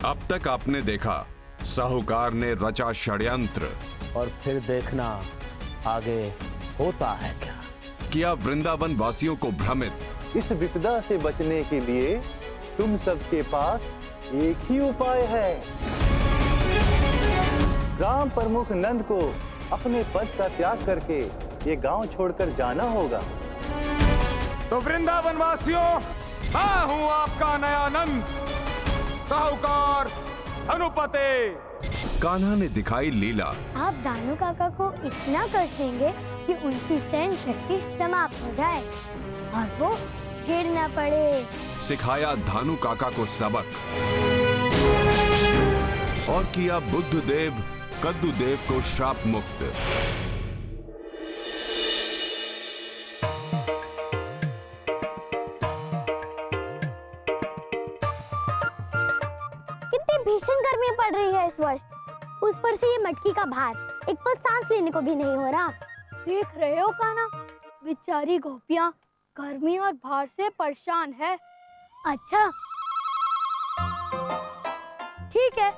अब तक आपने देखा साहूकार ने रचा षड्यंत्र, और फिर देखना आगे होता है क्या। किया वृंदावन वासियों को भ्रमित। इस विपदा से बचने के लिए तुम सबके पास एक ही उपाय है। ग्राम प्रमुख नंद को अपने पद का त्याग करके ये गांव छोड़कर जाना होगा। तो वृंदावन वासियों, मैं हूं आपका नया नंद, साहूकार धनुपते। कान्हा ने दिखाई लीला। आप दानू काका को इतना कर देंगे कि उनकी सहन शक्ति समाप्त हो जाए और वो गिर न पड़े। सिखाया धानु काका को सबक और किया बुद्ध देव कद्दू देव को श्राप मुक्त। भीषण गर्मी पड़ रही है इस वर्ष, उस पर से ये मटकी का भार, एक पल सांस लेने को भी नहीं हो रहा। देख रहे हो कान्हा, बेचारी गोपियां गर्मी और भार से परेशान है। अच्छा ठीक है,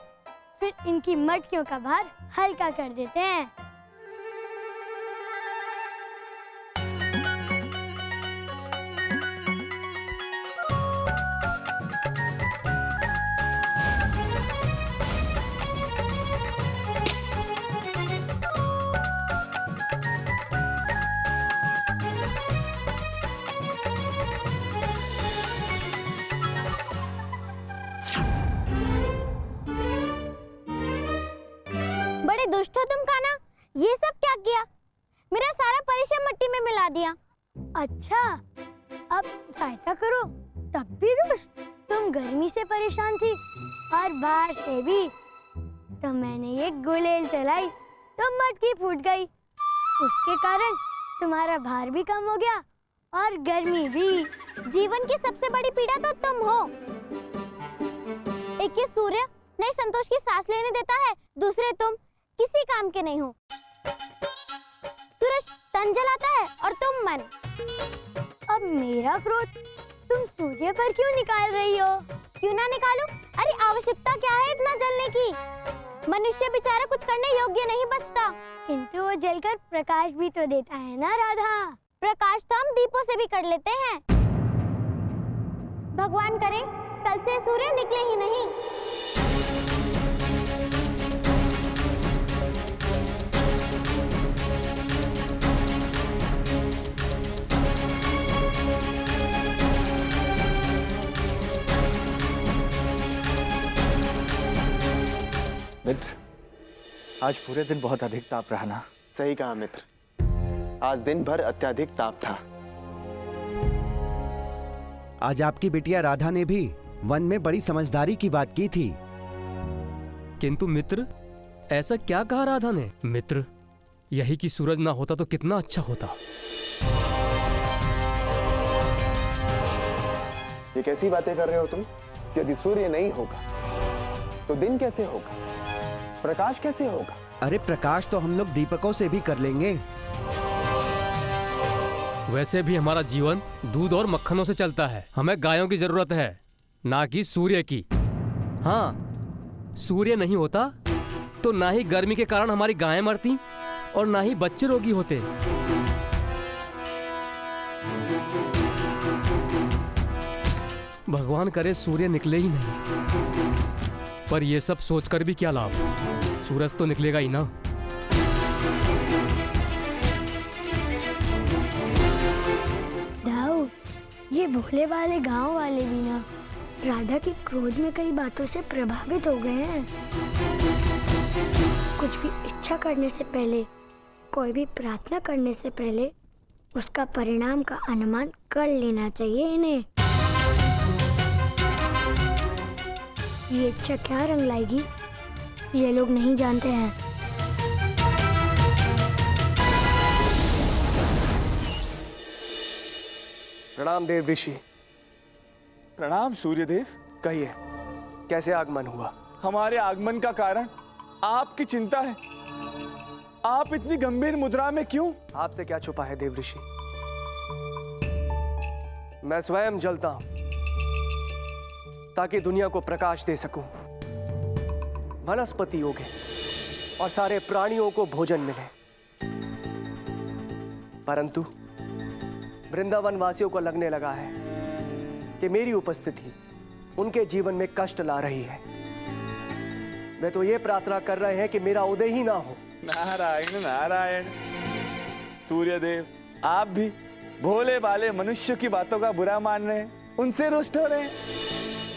फिर इनकी मटकियों का भार हल्का कर देते हैं। दुष्ट हो तुम कान्हा, ये सब क्या किया? मेरा सारा परिश्रम मिट्टी में मिला दिया। अच्छा, अब सहायता करो। तब भी दुष्ट? तुम गर्मी से परेशान थी और बाहर से भी, तो मैंने ये गुलेल चलाई तो मटकी फूट गई। उसके कारण तुम्हारा भार भी कम हो गया और गर्मी भी। जीवन की सबसे बड़ी पीड़ा तो तुम हो। एक ये सूर्य नई संतोष की सांस लेने देता है, दूसरे तुम किसी काम के नहीं हो। सूरज तन जलाता है और तुम मन। अब मेरा क्रोध तुम सूर्य पर क्यों निकाल रही हो? क्यों ना निकालूं? अरे आवश्यकता क्या है इतना जलने की? मनुष्य बेचारा कुछ करने योग्य नहीं बचता। किंतु वो जलकर प्रकाश भी तो देता है ना राधा। प्रकाश तो हम दीपों से भी कर लेते हैं। भगवान करे कल से सूर्य निकले ही नहीं। मित्र, आज पूरे दिन बहुत अधिक ताप रहा ना? सही कहा मित्र, आज दिन भर अत्यधिक ताप था। आज आपकी बिटिया राधा ने भी वन में बड़ी समझदारी की बात की थी। किंतु मित्र, ऐसा क्या कहा राधा ने? मित्र, यही कि सूरज ना होता तो कितना अच्छा होता। ये कैसी बातें कर रहे हो तुम? यदि सूर्य नहीं होगा तो दिन कैसे होगा, प्रकाश कैसे होगा? अरे प्रकाश तो हम लोग दीपकों से भी कर लेंगे। वैसे भी हमारा जीवन दूध और मक्खनों से चलता है। हमें गायों की जरूरत है, ना कि सूर्य की। हाँ, सूर्य नहीं होता तो ना ही गर्मी के कारण हमारी गायें मरती और ना ही बच्चे रोगी होते। भगवान करे सूर्य निकले ही नहीं, पर यह सब सोचकर भी क्या लाभ? सूरज तो निकलेगा ही ना। दाऊ, ये भोले वाले गांव वाले भी ना राधा के क्रोध में कई बातों से प्रभावित हो गए हैं। कुछ भी इच्छा करने से पहले, कोई भी प्रार्थना करने से पहले उसका परिणाम का अनुमान कर लेना चाहिए इन्हें। ये इच्छा क्या रंग लाएगी, ये लोग नहीं जानते हैं। प्रणाम देव ऋषि। प्रणाम सूर्यदेव। कहिए, कैसे आगमन हुआ? हमारे आगमन का कारण आपकी चिंता है। आप इतनी गंभीर मुद्रा में क्यों? आपसे क्या छुपा है देव ऋषि? मैं स्वयं जलता हूं ताकि दुनिया को प्रकाश दे सकूं। वनस्पति उगे और सारे प्राणियों को भोजन मिले, परंतु वृंदावन वासियों को लगने लगा है कि मेरी उपस्थिति उनके जीवन में कष्ट ला रही है। वे तो ये प्रार्थना कर रहे हैं कि मेरा उदय ही ना हो। नारायण नारायण। सूर्यदेव, आप भी भोले भाले मनुष्य की बातों का बुरा मान रहे हैं, उनसे रुष्ट हो रहे हैं।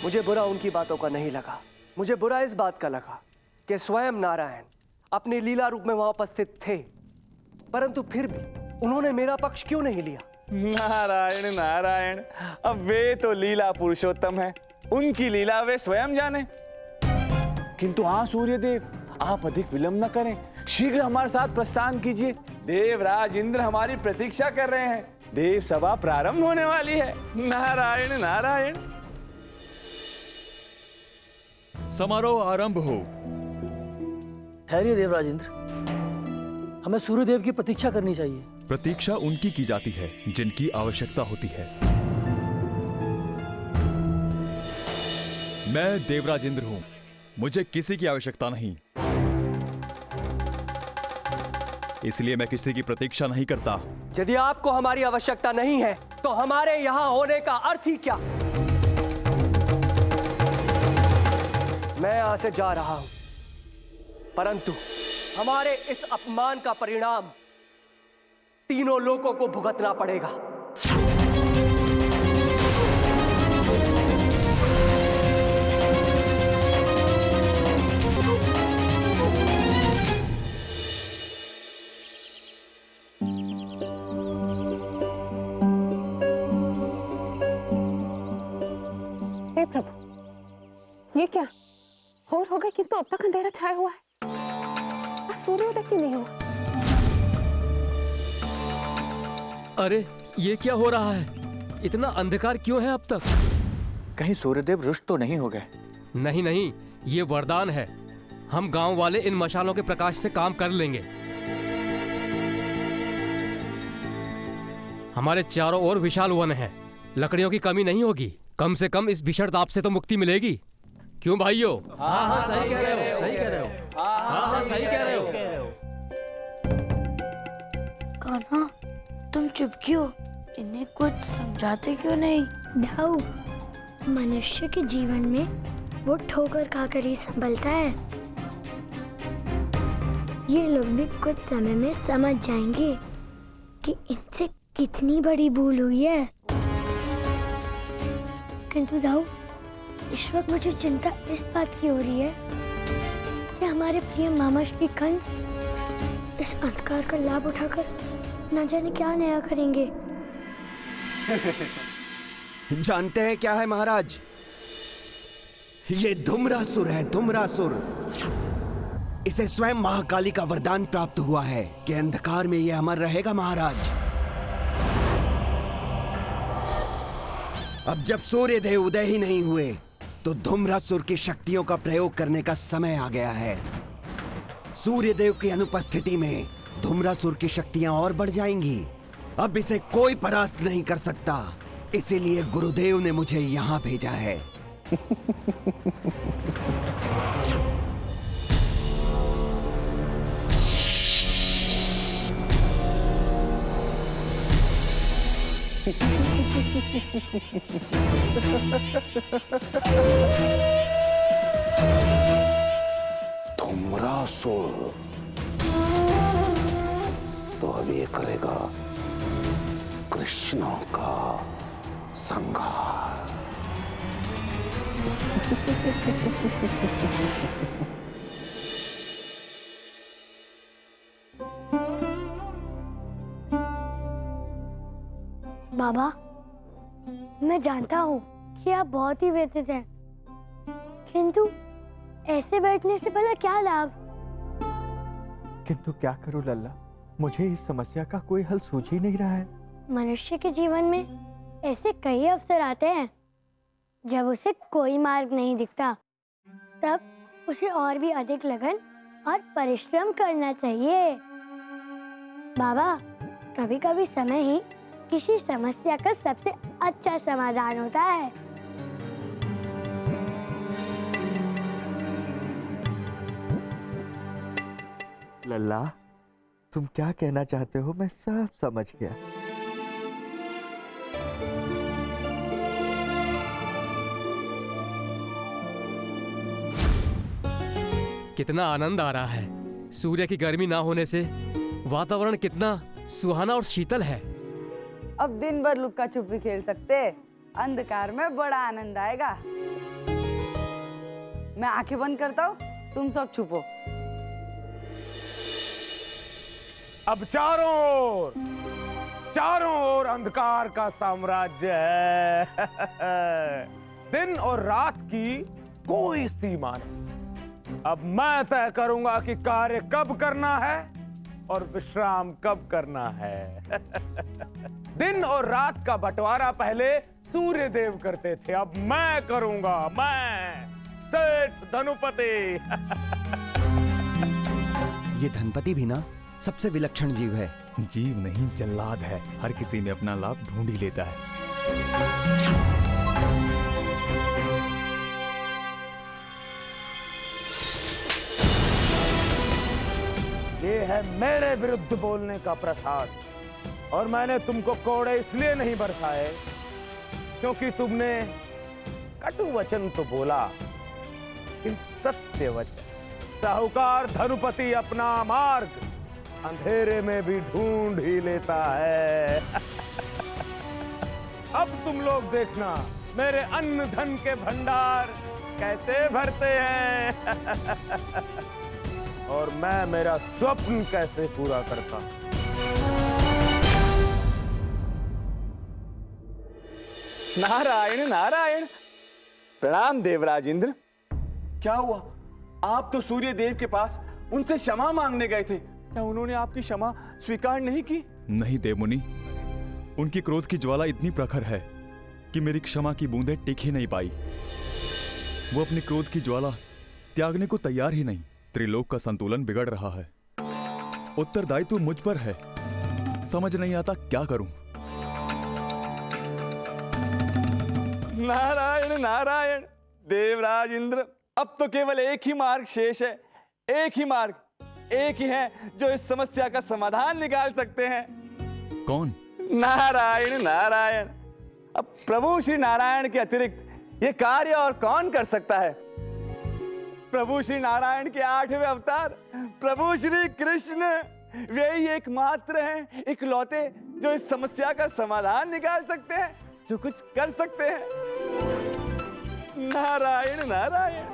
मुझे बुरा उनकी बातों का नहीं लगा, मुझे बुरा इस बात का लगा कि स्वयं नारायण अपने लीला रूप में वहां उपस्थित थे, परंतु फिर भी उन्होंने मेरा पक्ष क्यों नहीं लिया। नारायण नारायण। अब वे तो लीला पुरुषोत्तम है, उनकी लीला वे स्वयं जाने। किंतु हाँ सूर्यदेव, आप अधिक विलंब न करें, शीघ्र हमारे साथ प्रस्थान कीजिए। देवराज इंद्र हमारी प्रतीक्षा कर रहे हैं, देव सभा प्रारंभ होने वाली है। नारायण नारायण। समारोह आरंभ हो। ठहरिए देवराज इंद्र, हमें सूर्यदेव की प्रतीक्षा करनी चाहिए। प्रतीक्षा उनकी की जाती है जिनकी आवश्यकता होती है। मैं देवराज इंद्र हूं, मुझे किसी की आवश्यकता नहीं, इसलिए मैं किसी की प्रतीक्षा नहीं करता। यदि आपको हमारी आवश्यकता नहीं है तो हमारे यहां होने का अर्थ ही क्या। मैं यहां से जा रहा हूं, परंतु हमारे इस अपमान का परिणाम तीनों लोगों को भुगतना पड़ेगा। हे प्रभु, ये क्या हो गए, किंतु अब तक अंधेरा छाया हुआ है, सूर्योदय क्यों नहीं हुआ। अरे ये क्या हो रहा है, इतना अंधकार क्यों है अब तक। कहीं सूर्यदेव रुष्ट तो नहीं हो गए। नहीं नहीं, ये वरदान है, हम गांव वाले इन मशालों के प्रकाश से काम कर लेंगे। हमारे चारों ओर विशाल वन है, लकड़ियों की कमी नहीं होगी, कम से कम इस भीषण ताप से तो मुक्ति मिलेगी। क्यों भाइयों? हाँ हाँ सही कह रहे हो, सही कह रहे हो, हाँ हाँ सही कह रहे हो। कान्हा, तुम चुप क्यों? इन्हें कुछ समझाते क्यों नहीं? दाऊ, मनुष्य के जीवन में वो ठोकर खाकर ही संभलता है। ये लोग भी कुछ समय में समझ जाएंगे कि इनसे कितनी बड़ी भूल हुई है। किंतु दाऊ, इस वक्त मुझे चिंता इस बात की हो रही है कि हमारे प्रिय मामा श्री कंस इस अंधकार का लाभ उठाकर न जाने क्या नया करेंगे। जानते हैं क्या है महाराज? ये धूम्रासुर है, धूम्रासुर। इसे स्वयं महाकाली का वरदान प्राप्त हुआ है कि अंधकार में ये अमर रहेगा महाराज। अब जब सूर्य देव उदय ही नहीं हुए तो धूम्रासुर की शक्तियों का प्रयोग करने का समय आ गया है। सूर्य देव की अनुपस्थिति में धूम्रासुर की शक्तियां और बढ़ जाएंगी। अब इसे कोई परास्त नहीं कर सकता, इसीलिए गुरुदेव ने मुझे यहां भेजा है। धूम्रासुर तो अब ये करेगा कृष्णों का संहार। बाबा, मैं जानता हूँ कि आप बहुत ही व्यथित हैं, किंतु ऐसे बैठने से भला क्या लाभ? किंतु क्या करूं लल्ला, मुझे इस समस्या का कोई हल सूझ ही नहीं रहा है। मनुष्य के जीवन में ऐसे कई अवसर आते हैं जब उसे कोई मार्ग नहीं दिखता, तब उसे और भी अधिक लगन और परिश्रम करना चाहिए। बाबा, कभी कभी समय ही किसी समस्या का सबसे अच्छा समाधान होता है। लल्ला, तुम क्या कहना चाहते हो मैं सब समझ गया। कितना आनंद आ रहा है। सूर्य की गर्मी ना होने से वातावरण कितना सुहाना और शीतल है। अब दिन भर लुक्का छुपी खेल सकते, अंधकार में बड़ा आनंद आएगा। मैं आंखें बंद करता हूँ, तुम सब छुपो। अब चारों ओर अंधकार का साम्राज्य है। दिन और रात की कोई सीमा नहीं। अब मैं तय करूंगा कि कार्य कब करना है और विश्राम कब करना है। दिन और रात का बंटवारा पहले सूर्य देव करते थे, अब मैं करूंगा, मैं सेठ धनुपति। ये धनपति भी ना सबसे विलक्षण जीव है। जीव नहीं, जल्लाद है। हर किसी में अपना लाभ ढूंढ ही लेता है। ये है मेरे विरुद्ध बोलने का प्रसाद, और मैंने तुमको कोड़े इसलिए नहीं बरसाए क्योंकि तुमने कटु वचन तो बोला, किंतु सत्य वचन। साहूकार धनुपति अपना मार्ग अंधेरे में भी ढूंढ ही लेता है। अब तुम लोग देखना मेरे अन्न धन के भंडार कैसे भरते हैं। और मैं मेरा स्वप्न कैसे पूरा करता हूं। नारायण नारायण। प्रणाम देवराज इंद्र। क्या हुआ? आप तो सूर्य देव के पास उनसे क्षमा मांगने गए थे, क्या उन्होंने आपकी क्षमा स्वीकार नहीं की? नहीं देवमुनि, उनकी क्रोध की ज्वाला इतनी प्रखर है कि मेरी क्षमा की बूंदें टिक ही नहीं पाई। वो अपनी क्रोध की ज्वाला त्यागने को तैयार ही नहीं। त्रिलोक का संतुलन बिगड़ रहा है। उत्तरदायित्व मुझ पर है। समझ नहीं आता क्या करूं। नारायण नारायण। देवराज इंद्र, अब तो केवल एक ही मार्ग शेष है। एक ही मार्ग, एक ही है जो इस समस्या का समाधान निकाल सकते हैं। कौन? नारायण नारायण। अब प्रभु श्री नारायण के अतिरिक्त ये कार्य और कौन कर सकता है? प्रभु श्री नारायण के 8वें अवतार प्रभु श्री कृष्ण, वे ही एकमात्र हैं, इकलौते, जो इस समस्या का समाधान निकाल सकते हैं, जो कुछ कर सकते हैं। नारायण नारायण।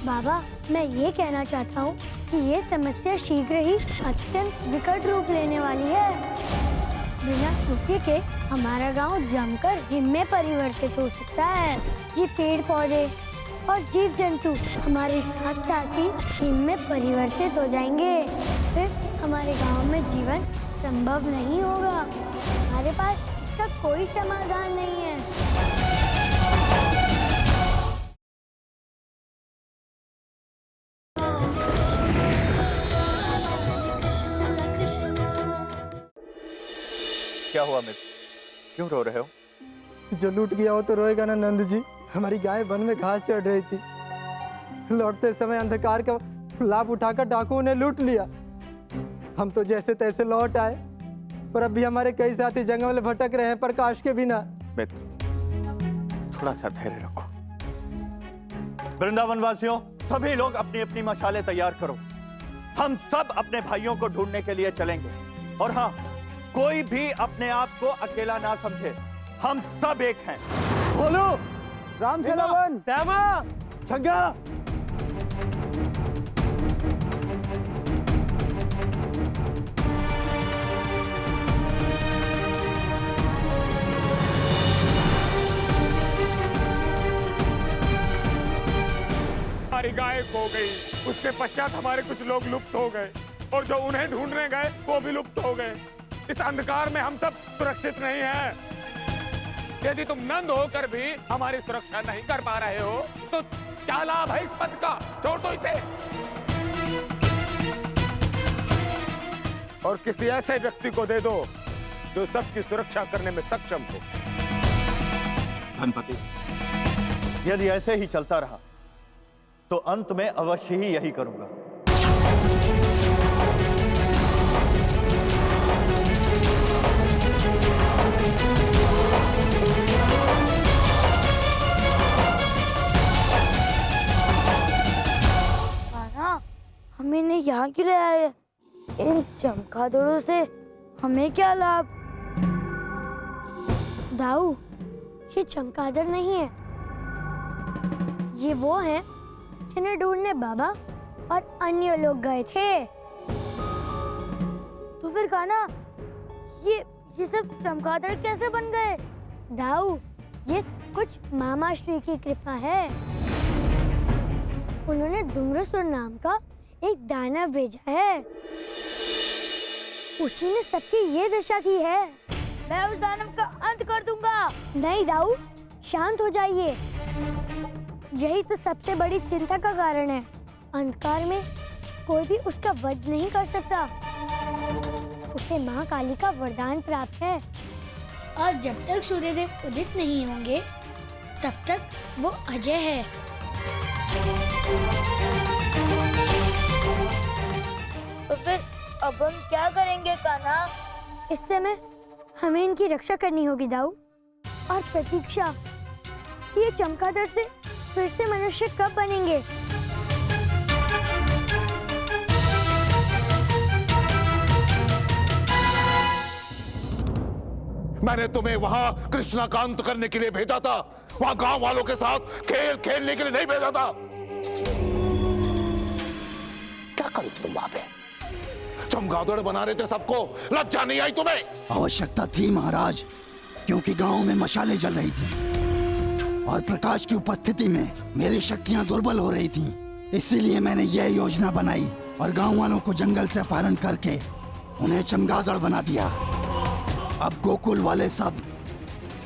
बाबा, मैं ये कहना चाहता हूँ कि ये समस्या शीघ्र ही अत्यंत विकट रूप लेने वाली है। बिना सूखे के हमारा गांव जमकर हिम में परिवर्तित हो सकता है। ये पेड़ पौधे और जीव जंतु हमारे साथ साथ ही हिम में परिवर्तित हो जाएंगे। फिर हमारे गांव में जीवन संभव नहीं होगा। हमारे पास इसका कोई समाधान नहीं है। क्या हुआ मित्र, क्यों रो रहे हो? जो लूट गया हो तो रोएगा ना नंद जी। हमारी गाय वन में घास चढ़ रही थी, लौटते समय अंधकार का लाभ उठाकर डाकुओं ने लूट लिया। हम तो जैसे तैसे लौट आए, पर अभी हमारे कई साथी जंगल में भटक रहे हैं प्रकाश के बिना। मित्र, थोड़ा सा धैर्य रखो। वृंदावन वासियों, सभी लोग अपनी अपनी मशालें तैयार करो। हम सब अपने भाइयों को ढूंढने के लिए चलेंगे। और हाँ, कोई भी अपने आप को अकेला ना समझे, हम सब एक हैं। बोलो रामचलावन, श्यामा, छग्गा। हमारी गाय खो गई, उसके पश्चात हमारे कुछ लोग लुप्त हो गए, और जो उन्हें ढूंढने गए वो भी लुप्त हो गए। इस अंधकार में हम सब सुरक्षित नहीं हैं। यदि तुम नंद होकर भी हमारी सुरक्षा नहीं कर पा रहे हो तो क्या लाभ है इस पद का? छोड़ दो इसे और किसी ऐसे व्यक्ति को दे दो जो सबकी सुरक्षा करने में सक्षम हो। धनपति, यदि ऐसे ही चलता रहा तो अंत में अवश्य ही यही करूंगा। क्यों ले आए? इन चमगादड़ों से हमें क्या लाभ? दाऊ, ये चमगादड़ नहीं है, ये वो हैं जिन्हें ढूंढने बाबा और अन्य लोग गए थे। तो फिर कान्हा, ये सब चमगादड़ कैसे बन गए? दाऊ, ये कुछ मामा श्री की कृपा है। उन्होंने धूम्रसुर नाम का एक दानव भेजा है, उसी ने सबकी ये दशा की है। मैं उस दानव का अंत कर दूंगा। नहीं दाऊ, शांत हो जाइए, यही तो सबसे बड़ी चिंता का कारण है। अंधकार में कोई भी उसका वध नहीं कर सकता, उसे माँ काली का वरदान प्राप्त है। और जब तक सूर्यदेव उदित नहीं होंगे तब तक वो अजय है। तो फिर अब हम क्या करेंगे कान्हा? इस समय हमें इनकी रक्षा करनी होगी दाऊ, और प्रतीक्षा, ये चमगादड़ से फिर से मनुष्य कब बनेंगे? मैंने तुम्हें वहां कृष्णा का अंत करने के लिए भेजा था, वहां गांव वालों के साथ खेल खेलने के लिए नहीं भेजा था। क्या करूं तुम वहां पे? चमगादड़ बना रहे थे सबको, लज्जा नहीं आई तुम्हें? आवश्यकता थी महाराज, क्योंकि गांव में मशालें जल रही थी और प्रकाश की उपस्थिति में मेरी शक्तियां दुर्बल हो रही थीं। इसीलिए मैंने यह योजना बनाई और गांव वालों को जंगल से अपहरण करके उन्हें चमगादड़ बना दिया। अब गोकुल वाले सब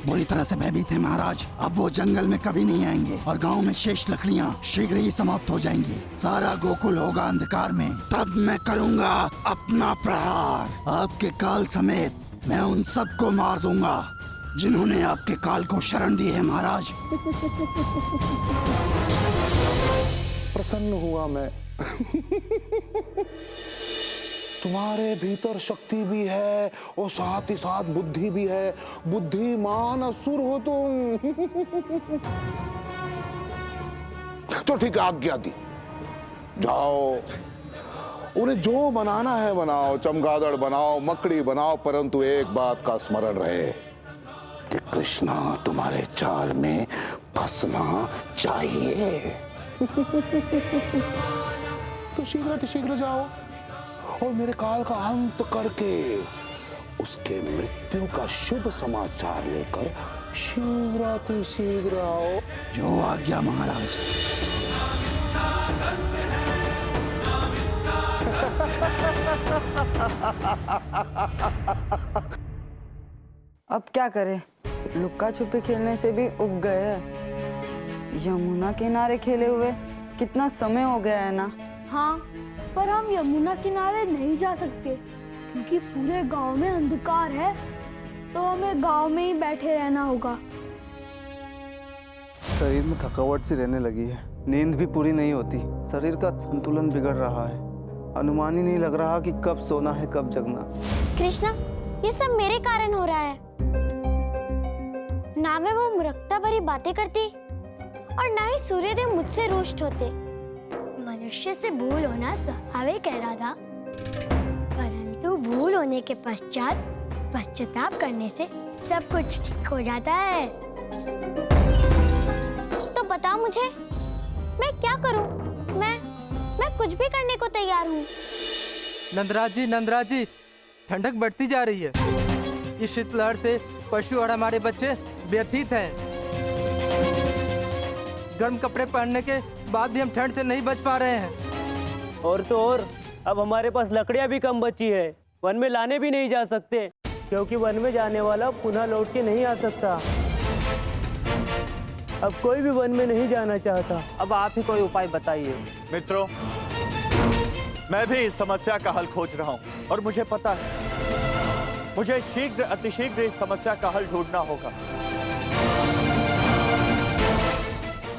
बुरी तरह से भयभीत हैं महाराज। अब वो जंगल में कभी नहीं आएंगे और गांव में शेष लकड़ियां शीघ्र ही समाप्त हो जाएंगी। सारा गोकुल होगा अंधकार में, तब मैं करूंगा अपना प्रहार। आपके काल समेत मैं उन सबको मार दूंगा जिन्होंने आपके काल को शरण दी है महाराज। प्रसन्न हुआ मैं। तुम्हारे भीतर शक्ति भी है और साथ ही साथ बुद्धि भी है। बुद्धिमान असुर हो तुम। तो ठीक है, आज्ञा दी, जाओ उन्हें जो बनाना है बनाओ, चमगादड़ बनाओ, मकड़ी बनाओ, परंतु एक बात का स्मरण रहे कि कृष्णा तुम्हारे चाल में फंसना चाहिए। तो शीघ्र जाओ और मेरे काल का अंत करके उसके मृत्यु का शुभ समाचार लेकर शीघ्र आओ। जो आज्ञा महाराज। अब क्या करें? लुक्का छुपी खेलने से भी उब गए हैं। यमुना किनारे खेले हुए कितना समय हो गया है ना। हाँ, पर हम यमुना किनारे नहीं जा सकते क्योंकि पूरे गांव में अंधकार है, तो हमें गांव में ही बैठे रहना होगा। शरीर में थकावट सी रहने लगी है, नींद भी पूरी नहीं होती, शरीर का संतुलन बिगड़ रहा है, अनुमान ही नहीं लग रहा कि कब सोना है कब जगना। कृष्णा, ये सब मेरे कारण हो रहा है। ना मैं वो मूर्खता भरी बातें करती और ना ही सूर्यदेव मुझसे रुष्ट होते। मनुष्य से भूल होना स्वाभाविक है राधा, परंतु भूल होने के पश्चात पश्चाताप करने से सब कुछ ठीक हो जाता है। तो बताओ मुझे, मैं क्या करूं? मैं कुछ भी करने को तैयार हूं। नंदराज जी, ठंडक बढ़ती जा रही है। इस शीतलहर से पशु और हमारे बच्चे व्यथित हैं। गर्म कपड़े पहनने के बाद भी हम ठंड से नहीं बच पा रहे हैं। और तो और अब हमारे पास लकड़ियां भी कम बची है, वन में लाने भी नहीं जा सकते क्योंकि वन में जाने वाला पुनः लौट के नहीं आ सकता। अब कोई भी वन में नहीं जाना चाहता। अब आप ही कोई उपाय बताइए। मित्रों, मैं भी इस समस्या का हल खोज रहा हूं और मुझे पता है मुझे शीघ्र अतिशीघ्र इस समस्या का हल ढूंढना होगा,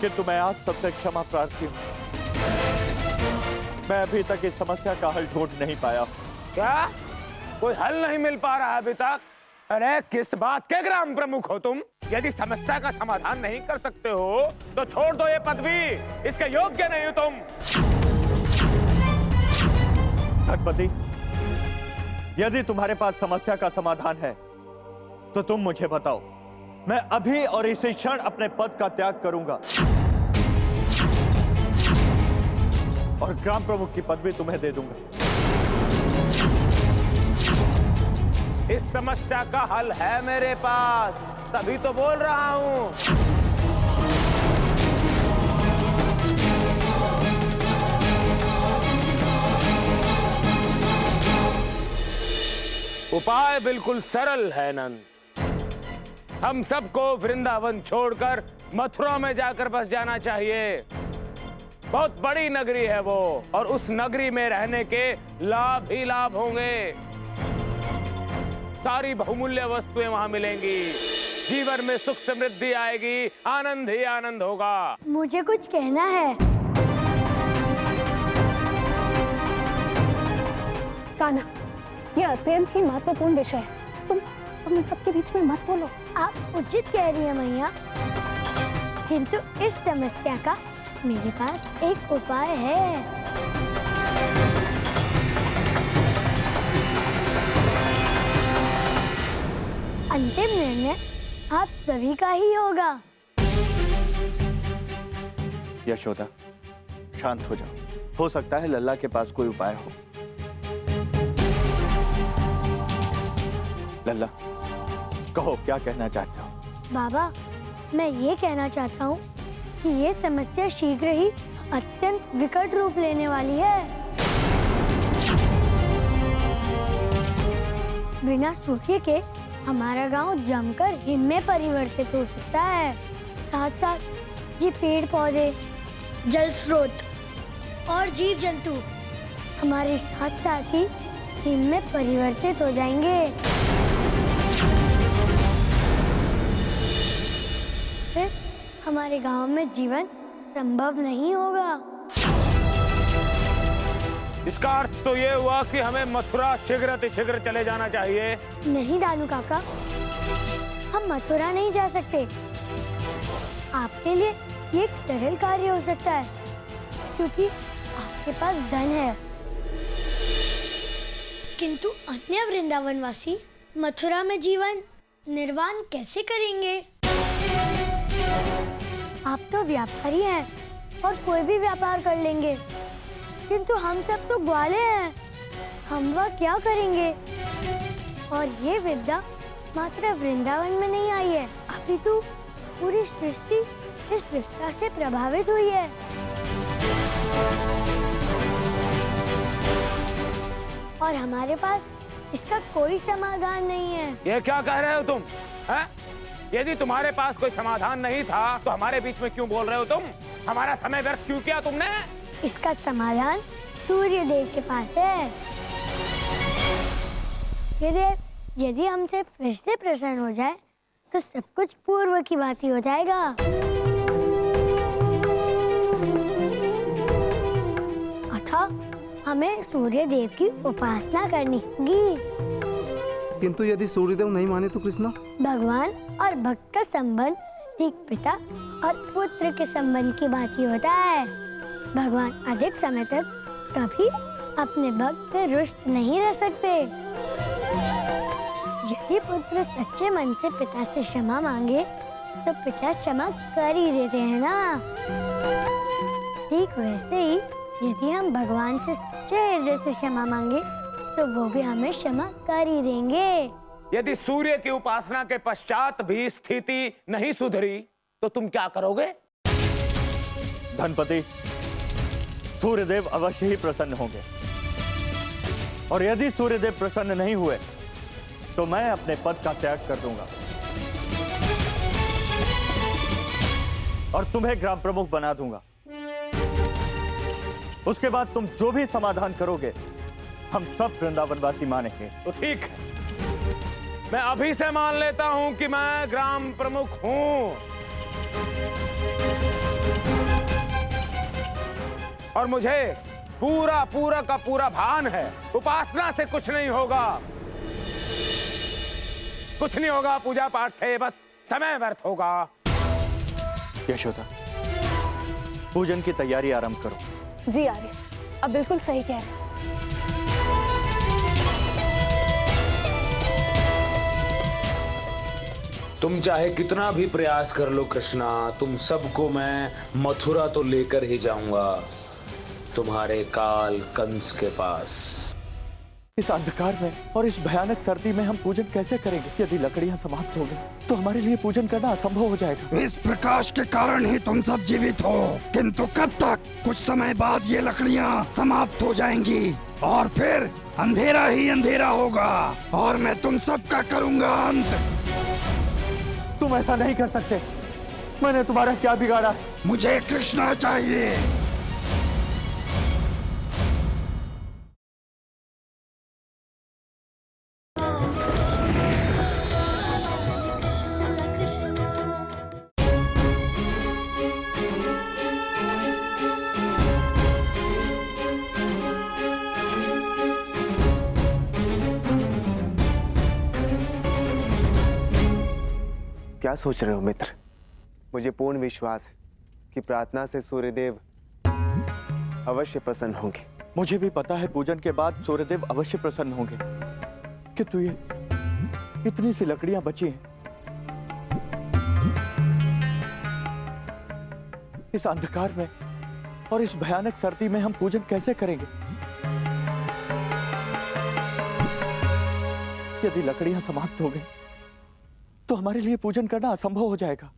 किंतु मैं आज सबसे क्षमा प्रार्थी हूं। मैं अभी तक इस समस्या का हल ढूंढ नहीं पाया। क्या कोई हल नहीं मिल पा रहा अभी तक? अरे किस बात के ग्राम प्रमुख हो तुम? यदि समस्या का समाधान नहीं कर सकते हो तो छोड़ दो ये पदवी, इसके योग्य नहीं हो तुम। धनपति, यदि तुम्हारे पास समस्या का समाधान है तो तुम मुझे बताओ। मैं अभी और इसी क्षण अपने पद का त्याग करूंगा और ग्राम प्रमुख की पदवी तुम्हें दे दूंगा। इस समस्या का हल है मेरे पास, तभी तो बोल रहा हूं। उपाय बिल्कुल सरल है नंद। हम सबको वृंदावन छोड़कर मथुरा में जाकर बस जाना चाहिए। बहुत बड़ी नगरी है वो, और उस नगरी में रहने के लाभ ही लाभ होंगे। सारी बहुमूल्य वस्तुएं वहां मिलेंगी, जीवन में सुख समृद्धि आएगी, आनंद ही आनंद होगा। मुझे कुछ कहना है। कान्हा, यह अत्यंत ही महत्वपूर्ण विषय है। तुम इन सबके बीच में मत बोलो। आप उचित कह रही हैं मैया, किंतु इस समस्या का मेरे पास एक उपाय है। अंतिम निर्णय आप सभी का ही होगा। यशोदा, शांत हो जाओ। हो सकता है लल्ला के पास कोई उपाय हो। लल्ला, कहो क्या कहना चाहते हो? बाबा, मैं ये कहना चाहता हूँ कि ये समस्या शीघ्र ही अत्यंत विकट रूप लेने वाली है। बिना सूर्य के हमारा गांव जमकर हिम में परिवर्तित हो सकता है। साथ साथ ये पेड़ पौधे, जल स्रोत और जीव जंतु हमारे साथ साथ ही हिम में परिवर्तित हो जाएंगे। फिर हमारे गांव में जीवन संभव नहीं होगा। इसका अर्थ तो ये हुआ कि हमें मथुरा शीघ्र चले जाना चाहिए। नहीं दानू काका, हम मथुरा नहीं जा सकते। आपके लिए ये एक सरल कार्य हो सकता है, क्योंकि आपके पास धन है। किंतु अन्य वृंदावनवासी मथुरा में जीवन निर्वाह कैसे करेंगे? आप तो व्यापारी हैं और कोई भी व्यापार कर लेंगे, किंतु हम सब तो ग्वाले हैं। हम वह क्या करेंगे? और ये विद्या मात्र वृंदावन में नहीं आई है, अभी तो पूरी सृष्टि इस विद्या से प्रभावित हुई है। और हमारे पास इसका कोई समाधान नहीं है। ये क्या कह रहे हो तुम? है? यदि तुम्हारे पास कोई समाधान नहीं था तो हमारे बीच में क्यों बोल रहे हो तुम? हमारा समय व्यर्थ क्यों किया तुमने? इसका समाधान सूर्य देव के पास है। यदि हमसे फिर से प्रसन्न हो जाए तो सब कुछ पूर्व की भांति हो जाएगा। अतः हमें सूर्य देव की उपासना करनी होगी। किंतु यदि सूर्यदेव नहीं माने तो कृष्णा? भगवान और भक्त का संबंध ठीक पिता और पुत्र के संबंध की भांति होता है। भगवान अधिक समय तक कभी अपने भक्त से रुष्ट नहीं रह सकते। यदि पुत्र सच्चे मन से पिता से क्षमा मांगे तो पिता क्षमा कर ही देते हैं ना। ठीक वैसे ही यदि हम भगवान से सच्चे हृदय से क्षमा मांगे तो वो भी हमें क्षमा कर ही देंगे। यदि सूर्य की उपासना के पश्चात भी स्थिति नहीं सुधरी तो तुम क्या करोगे? धनपति, सूर्यदेव अवश्य ही प्रसन्न होंगे, और यदि सूर्यदेव प्रसन्न नहीं हुए तो मैं अपने पद का त्याग कर दूंगा और तुम्हें ग्राम प्रमुख बना दूंगा। उसके बाद तुम जो भी समाधान करोगे हम सब वृंदावनवासी मानेंगे। तो ठीक है, मैं अभी से मान लेता हूं कि मैं ग्राम प्रमुख हूं, और मुझे पूरा का पूरा भान है उपासना से कुछ नहीं होगा। कुछ नहीं होगा पूजा पाठ से, बस समय व्यर्थ होगा। यशोदा, पूजन की तैयारी आरंभ करो। जी आर्य, अब बिल्कुल सही कह रहे हैं। तुम चाहे कितना भी प्रयास कर लो कृष्णा, तुम सबको मैं मथुरा तो लेकर ही जाऊंगा, तुम्हारे काल कंस के पास। इस अंधकार में और इस भयानक सर्दी में हम पूजन कैसे करेंगे? यदि लकड़ियां समाप्त हो गई तो हमारे लिए पूजन करना असंभव हो जाएगा। इस प्रकाश के कारण ही तुम सब जीवित हो, किंतु कब तक? कुछ समय बाद ये लकड़ियां समाप्त हो जाएंगी और फिर अंधेरा ही अंधेरा होगा और मैं तुम सबका करूंगा अंत। तुम ऐसा नहीं कर सकते। मैंने तुम्हारा क्या बिगाड़ा? मुझे कृष्णा चाहिए। क्या सोच रहे हो मित्र? मुझे पूर्ण विश्वास है कि प्रार्थना से सूर्यदेव अवश्य प्रसन्न होंगे। मुझे भी पता है पूजन के बाद सूर्यदेव अवश्य प्रसन्न होंगे, किंतु ये इतनी सी लकड़ियां बची हैं। इस अंधकार में और इस भयानक सर्दी में हम पूजन कैसे करेंगे? यदि लकड़ियां समाप्त हो गई तो हमारे लिए पूजन करना असंभव हो जाएगा।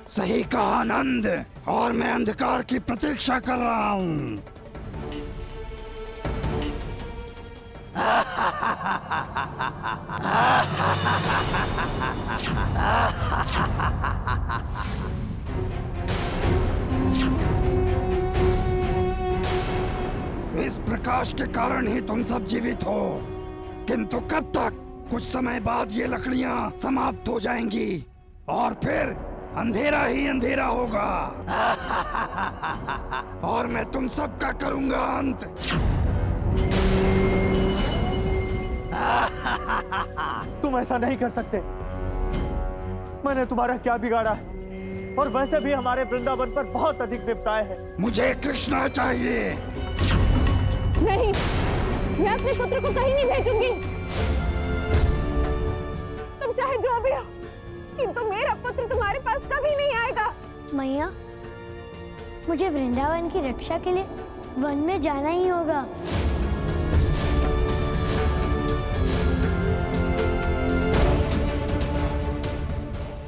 सही कहा आनंद, और मैं अंधकार की प्रतीक्षा कर रहा हूं। इस प्रकाश के कारण ही तुम सब जीवित हो, किंतु कब तक? कुछ समय बाद ये लकड़ियां समाप्त हो जाएंगी और फिर अंधेरा ही अंधेरा होगा और मैं तुम सबका करूंगा अंत। तुम ऐसा नहीं कर सकते। मैंने तुम्हारा क्या बिगाड़ा है? और वैसे भी हमारे वृंदावन पर बहुत अधिक विपदाएं हैं। मुझे कृष्णा चाहिए। नहीं, मैं अपने पुत्र को कहीं नहीं भेजूंगी। तुम चाहे जो भी हो, किंतु मेरा पुत्र तुम्हारे पास कभी नहीं आएगा। मैया, मुझे वृंदावन की रक्षा के लिए वन में जाना ही होगा।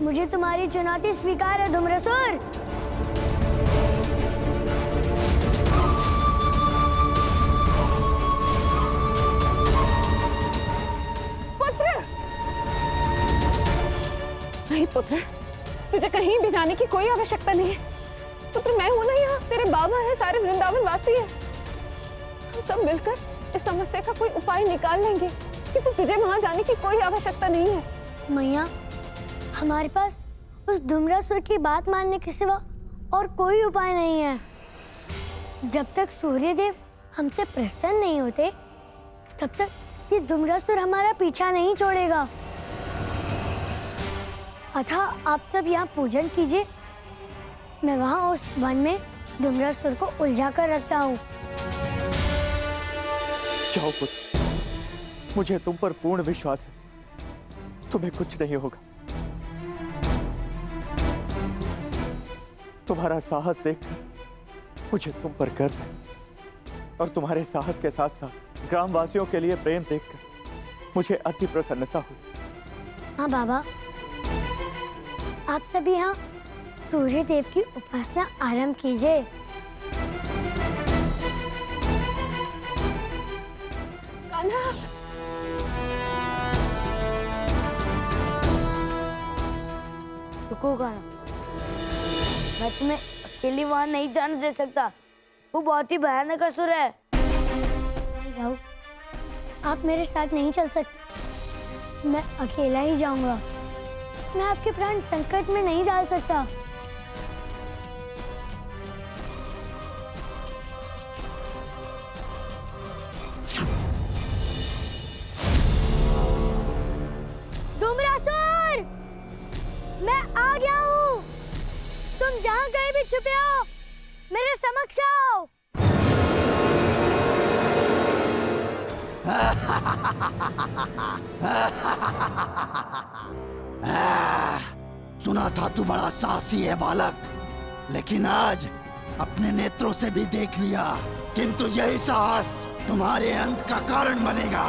मुझे तुम्हारी चुनौती स्वीकार है धूम्रासुर। नहीं पुत्र, तुझे कहीं भी जाने की कोई आवश्यकता नहीं है। पुत्र, मैं हूं ना यहाँ, तेरे बाबा है, सारे वृंदावन वासी है। हम सब मिलकर इस समस्या का कोई उपाय निकाल लेंगे, किंतु तुझे वहां जाने की कोई आवश्यकता नहीं है। मैया, हमारे पास उस धूम्रासुर की बात मानने के सिवा और कोई उपाय नहीं है। जब तक सूर्यदेव हमसे प्रसन्न नहीं होते, तब तक ये धूम्रासुर हमारा पीछा नहीं छोड़ेगा। अतः आप सब यहाँ पूजन कीजिए, मैं वहाँ उस वन में धूम्रासुर को उलझा कर रखता हूँ। जाओ पुत्र, मुझे तुम पर पूर्ण विश्वास है, तुम्हें कुछ नहीं होगा। तुम्हारा साहस देखकर मुझे तुम पर गर्व है, और तुम्हारे साहस के साथ साथ ग्रामवासियों के लिए प्रेम देखकर मुझे अति प्रसन्नता हुई। हाँ बाबा, आप सभी यहाँ सूर्य देव की उपासना आरंभ कीजिए। कान्हा, रुको कान्हा, मैं तुम्हें अकेली वहां नहीं जाने दे सकता। वो बहुत ही भयानक असुर है। नहीं जाओ, आप मेरे साथ नहीं चल सकते। मैं अकेला ही जाऊंगा। मैं आपके प्राण संकट में नहीं डाल सकता। धूम्रासुर, मैं आ गया हूँ। तुम जहाँ कहीं भी छुपे हो, मेरे समक्ष आओ। सुना था तू बड़ा साहसी है बालक, लेकिन आज अपने नेत्रों से भी देख लिया, किंतु यही साहस तुम्हारे अंत का कारण बनेगा।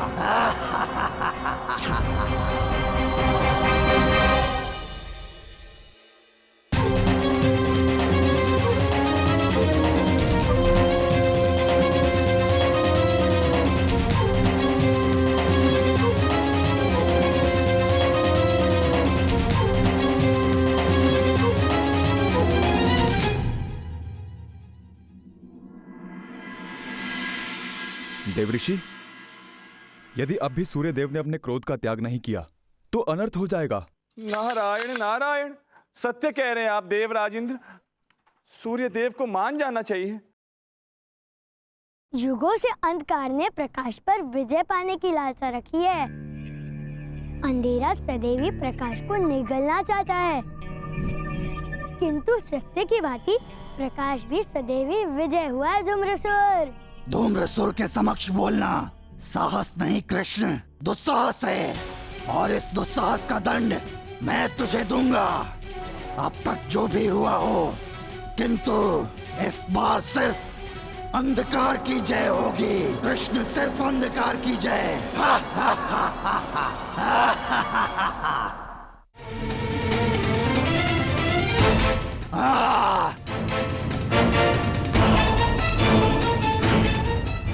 देवऋषि, यदि अब भी सूर्य देव ने अपने क्रोध का त्याग नहीं किया तो अनर्थ हो जाएगा। नारायण नारायण, सत्य कह रहे हैं आप देवराजेंद्र। सूर्य देव को मान जाना चाहिए। युगों से अंधकार ने प्रकाश पर विजय पाने की लालसा रखी है। अंधेरा सदैव ही प्रकाश को निगलना चाहता है, किंतु सत्य की भांति प्रकाश भी सदैव ही विजय हुआ है। धूम्रसुर, धूम्रसुर के समक्ष बोलना साहस नहीं कृष्ण, दुस्साहस है, और इस दुस्साहस का दंड मैं तुझे दूंगा। अब तक जो भी हुआ हो, किंतु इस बार सिर्फ अंधकार की जय होगी। कृष्ण, सिर्फ अंधकार की जय। हा हा हा हा हा हा हा।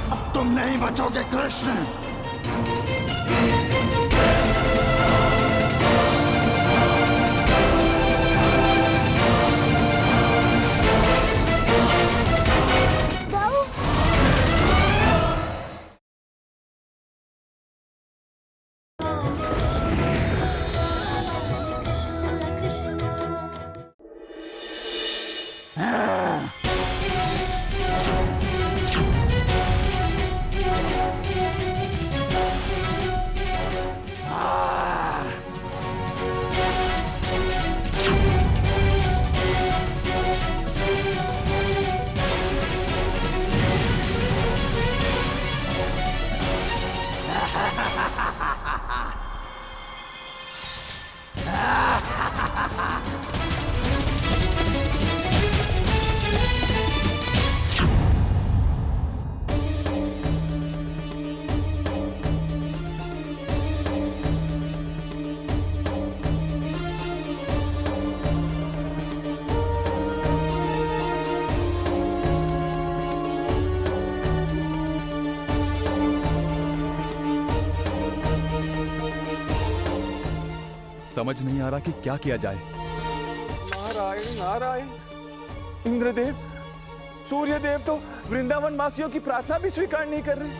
अब तुम नहीं बचोगे कृष्ण। समझ नहीं आ रहा कि क्या किया जाए। नारायण नारायण, इंद्रदेव, सूर्यदेव तो वृंदावन वासियों की प्रार्थना भी स्वीकार नहीं कर रहे।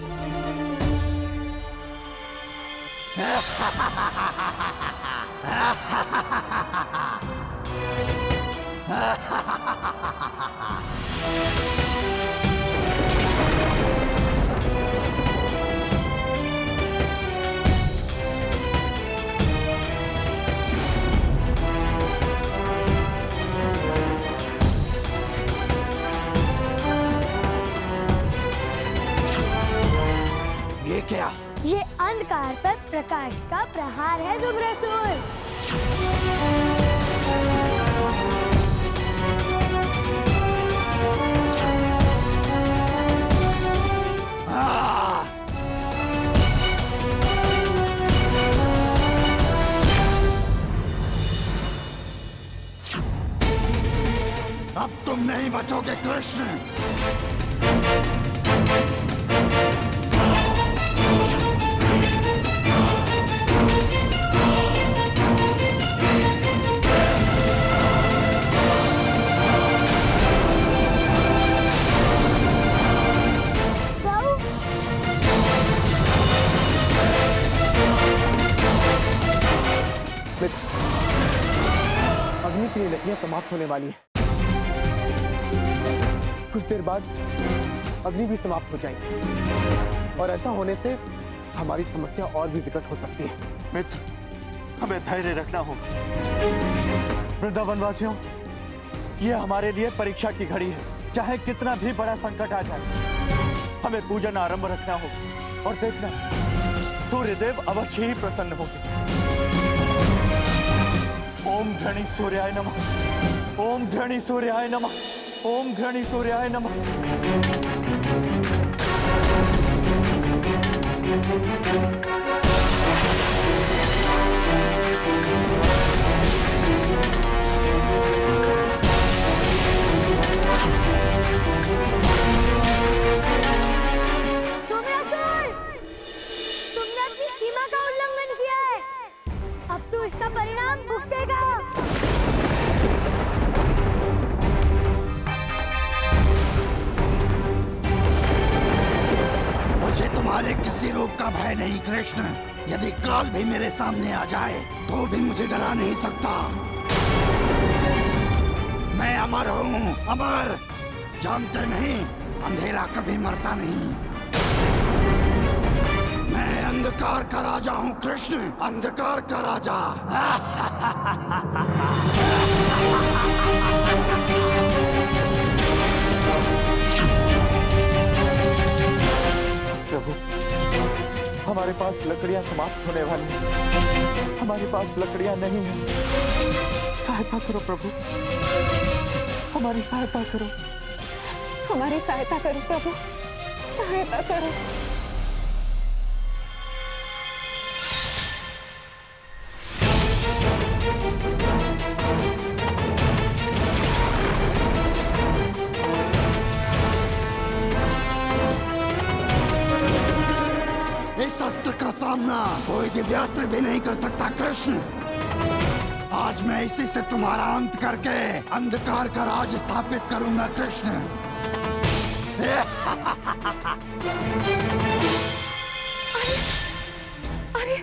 क्या? ये अंधकार पर प्रकाश का प्रहार है धूम्रसुर। अब तुम नहीं बचोगे कृष्ण। अग्नि की लकड़ियां समाप्त होने वाली है। कुछ देर बाद अग्नि भी समाप्त हो जाएगी, और ऐसा होने से हमारी समस्या और भी विकट हो सकती है। मित्र, हमें धैर्य रखना होगा। वृंदावन वासियों, ये हमारे लिए परीक्षा की घड़ी है। चाहे कितना भी बड़ा संकट आ जाए, हमें पूजन आरंभ रखना होगा। और देखना, सूर्यदेव अवश्य ही प्रसन्न होंगे। ओम घृणी सूर्याय नमः, ओम घृणी सूर्याय नमः, ओम घृणी सूर्याय नमः। तुमने अपनी सीमा का उल्लंघन किया है। अब तू इसका परिणाम भुगतेगा। मुझे तुम्हारे किसी रूप का भय नहीं कृष्ण। यदि काल भी मेरे सामने आ जाए तो भी मुझे डरा नहीं सकता। मैं अमर हूँ, अमर। जानते नहीं, अंधेरा कभी मरता नहीं। मैं अंधकार का राजा हूँ कृष्ण, अंधकार का राजा। प्रभु, हमारे पास लकड़ियां समाप्त होने वाली हैं। हमारे पास लकड़ियां नहीं हैं। सहायता करो प्रभु, हमारी सहायता करो। हमारी सहायता करो प्रभु, सहायता करो। इस अस्त्र का सामना कोई दिव्यास्त्र भी नहीं कर सकता कृष्ण। आज मैं इसी से तुम्हारा अंत करके अंधकार का राज स्थापित करूंगा कृष्ण। अरे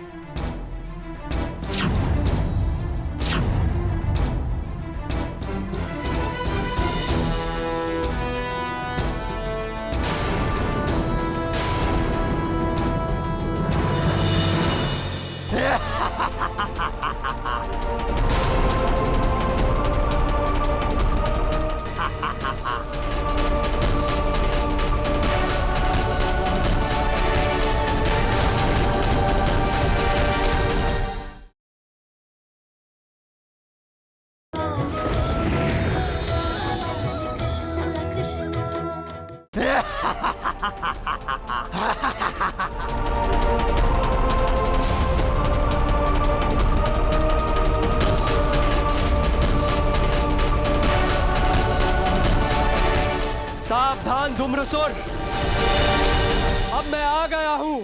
सावधान धूम्रसुर, अब मैं आ गया हूं।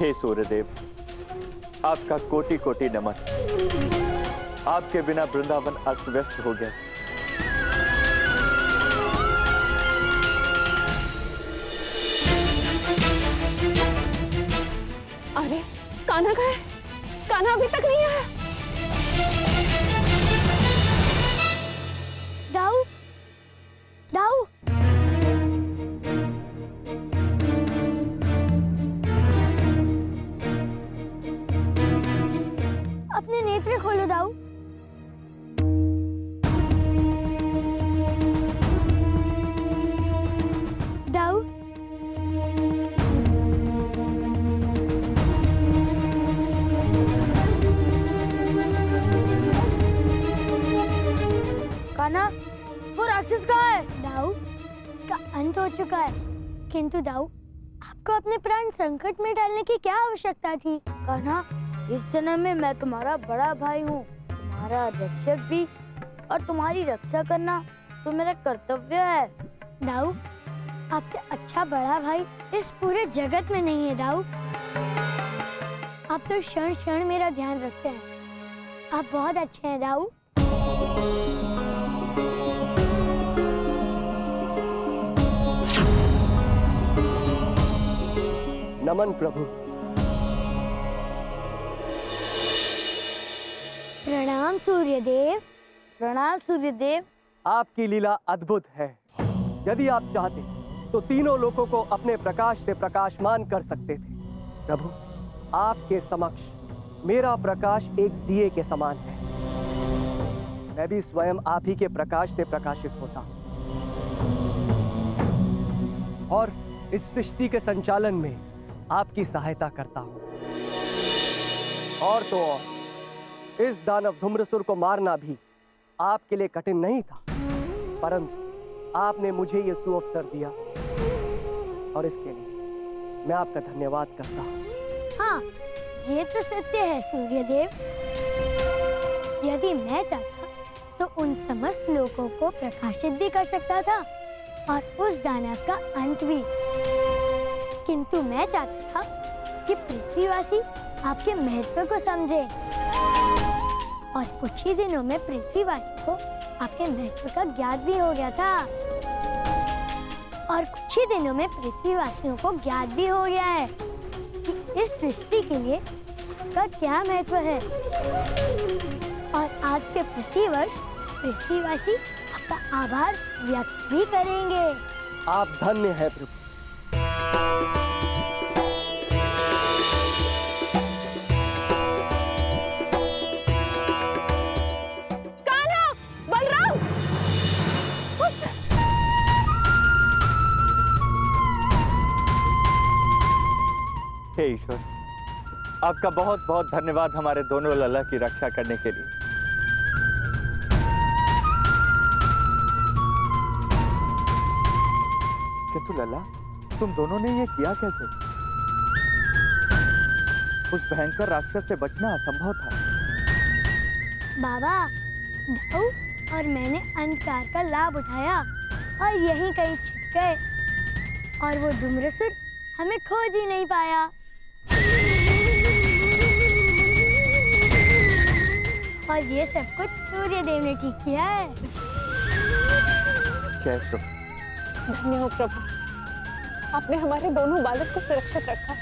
हे सूर्यदेव, आपका कोटि कोटि नमन। आपके बिना वृंदावन अस्त व्यस्त हो गया। अरे कान्हा कहाँ है? कान्हा अभी तक नहीं आया। दाऊ, दाऊ, अपने नेत्र खोलो दाऊ। दाऊ, कान्हा, वो राक्षस कहाँ है? दाऊ, इसका अंत हो चुका है। किंतु दाऊ, आपको अपने प्राण संकट में डालने की क्या आवश्यकता थी? कान्हा, इस जन्म में मैं तुम्हारा बड़ा भाई हूँ, तुम्हारा रक्षक भी, और तुम्हारी रक्षा करना तो मेरा कर्तव्य है। दाऊ, आपसे अच्छा बड़ा भाई इस पूरे जगत में नहीं है दाऊ। आप तो क्षण क्षण मेरा ध्यान रखते हैं। आप बहुत अच्छे हैं दाऊ। नमन प्रभु। प्रणाम सूर्यदेव। प्रणाम सूर्यदेव। आपकी लीला अद्भुत है। यदि आप चाहते तो तीनों लोगों को अपने प्रकाश से प्रकाशमान कर सकते थे। प्रभु, आपके समक्ष मेरा प्रकाश एक दिए के समान है। मैं भी स्वयं आप ही के प्रकाश से प्रकाशित होता हूँ और इस सृष्टि के संचालन में आपकी सहायता करता हूँ। और तो और, इस दानव धूम्रसुर को मारना भी आपके लिए कठिन नहीं था, परंतु आपने मुझे ये सुअवसर दिया और इसके लिए मैं आपका धन्यवाद करता हूँ। हाँ, ये तो सत्य है सूर्यदेव। यदि मैं चाहता तो उन समस्त लोगों को प्रकाशित भी कर सकता था और उस दानव का अंत भी। किंतु मैं चाहता था कि पृथ्वीवासी आपके महत्व को समझे और कुछ ही दिनों में पृथ्वीवासी को आपके महत्व का ज्ञात भी हो गया था। और कुछ ही दिनों में पृथ्वीवासियों को ज्ञात भी हो गया है कि इस सृष्टि के लिए आपका क्या महत्व है। और आज से प्रतिवर्ष पृथ्वीवासी आपका आभार व्यक्त भी करेंगे। आप धन्य हैं प्रभु। कान्हा, बलराम, हे ईश्वर, आपका बहुत बहुत धन्यवाद हमारे दोनों लल्ला की रक्षा करने के लिए। किंतु लल्ला, तुम दोनों ने ये किया कैसे? उस भयंकर राक्षस से बचना असंभव था। बाबा, दाऊ और मैंने अंधकार का लाभ उठाया और यहीं कहीं छिप गए और वो धूम्रसुर हमें खोज ही नहीं पाया। और ये सब कुछ सूर्यदेव ने ठीक किया है। जय प्रभु। धन्य हो प्रभु, आपने हमारे दोनों बालक को सुरक्षित रखा।